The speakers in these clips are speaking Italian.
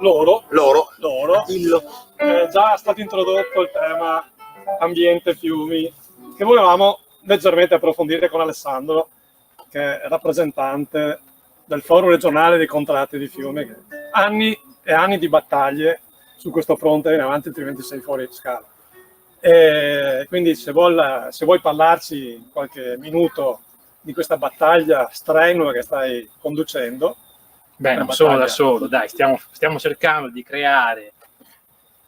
loro, Dillo. è già stato introdotto il tema ambiente fiumi, che volevamo leggermente approfondire con Alessandro, che è rappresentante del Forum regionale dei contratti di fiume, che anni e anni di battaglie su questo fronte in avanti, altrimenti sei fuori scala. E quindi se vuoi parlarci qualche minuto di questa battaglia strenua che stai conducendo. Beh, non sono da solo, dai, stiamo cercando di creare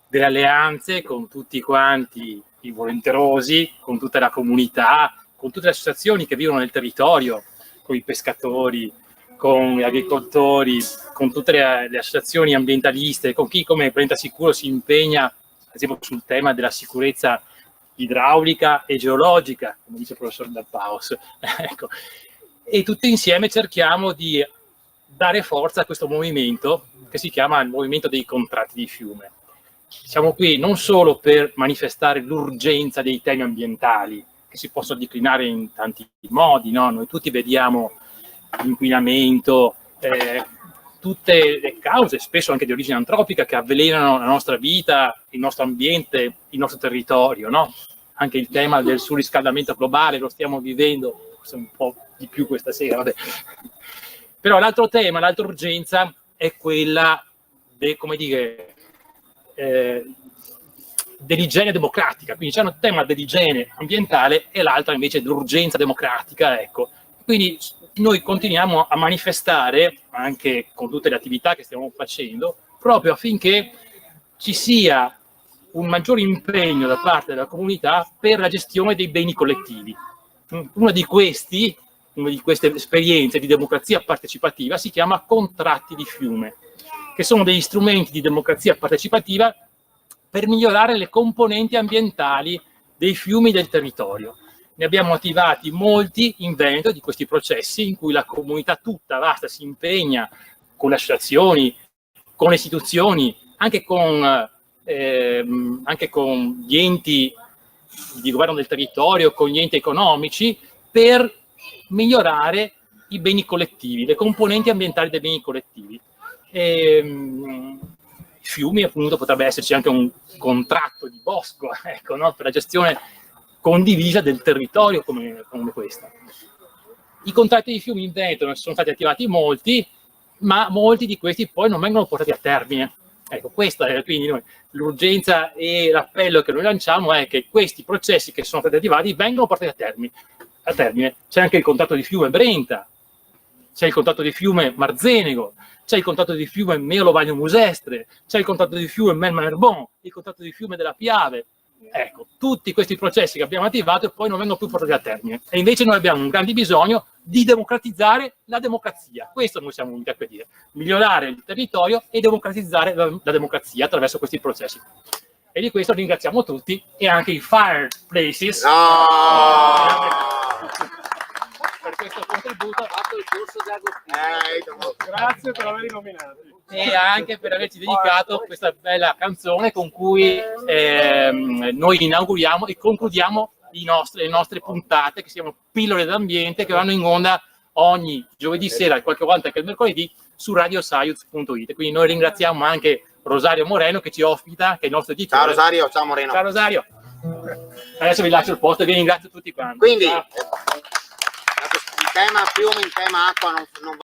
delle alleanze con tutti quanti i volenterosi, con tutta la comunità, con tutte le associazioni che vivono nel territorio, con i pescatori, con gli agricoltori, con tutte le associazioni ambientaliste, con chi come Planeta Sicuro si impegna, ad esempio, sul tema della sicurezza idraulica e geologica, come dice il professor Dal Paus. Ecco. E tutti insieme cerchiamo di dare forza a questo movimento che si chiama il movimento dei contratti di fiume. Siamo qui non solo per manifestare l'urgenza dei temi ambientali, che si possono declinare in tanti modi, no? Noi tutti vediamo l'inquinamento, tutte le cause, spesso anche di origine antropica, che avvelenano la nostra vita, il nostro ambiente, il nostro territorio, no? Anche il tema del surriscaldamento globale lo stiamo vivendo, forse un po' di più questa sera, vabbè. Però l'altro tema, l'altra urgenza è quella dell'igiene democratica, quindi c'è un tema dell'igiene ambientale e l'altra invece dell'urgenza democratica, ecco. Quindi noi continuiamo a manifestare, anche con tutte le attività che stiamo facendo, proprio affinché ci sia un maggiore impegno da parte della comunità per la gestione dei beni collettivi. Una di queste esperienze di democrazia partecipativa si chiama contratti di fiume, che sono degli strumenti di democrazia partecipativa per migliorare le componenti ambientali dei fiumi del territorio. Ne abbiamo attivati molti in Veneto di questi processi in cui la comunità tutta vasta si impegna con le associazioni, con le istituzioni, anche con gli enti di governo del territorio, con gli enti economici, per migliorare i beni collettivi, le componenti ambientali dei beni collettivi. Fiumi, appunto, potrebbe esserci anche un contratto di bosco, ecco, no? Per la gestione condivisa del territorio come questa. I contratti di fiumi in Veneto ne sono stati attivati molti, ma molti di questi poi non vengono portati a termine. Ecco, questa è quindi l'urgenza e l'appello che noi lanciamo è che questi processi che sono stati attivati vengano portati a termine. C'è anche il contratto di fiume Brenta, c'è il contratto di fiume Marzenego, c'è il contratto di fiume Meolo Bagno Musestre, c'è il contratto di fiume Melmanerbon, il contratto di fiume della Piave. Ecco, tutti questi processi che abbiamo attivato e poi non vengono più portati a termine. E invece noi abbiamo un grande bisogno di democratizzare la democrazia. Questo noi siamo venuti a dire. Migliorare il territorio e democratizzare la democrazia attraverso questi processi. E di questo ringraziamo tutti e anche i Fireplaces. Per questo contributo. Grazie per averli nominati. E anche per averci dedicato questa bella canzone con cui noi inauguriamo e concludiamo le nostre puntate, che si chiamano Pillole d'ambiente, che vanno in onda ogni giovedì sera e qualche volta anche il mercoledì su radioscience.it. Quindi noi ringraziamo anche Rosario Moreno che ci ospita, che è il nostro editore. Ciao Rosario, ciao Moreno. Ciao Rosario. Adesso vi lascio il posto e vi ringrazio tutti quanti. Quindi, ciao. il tema fiume, il tema acqua non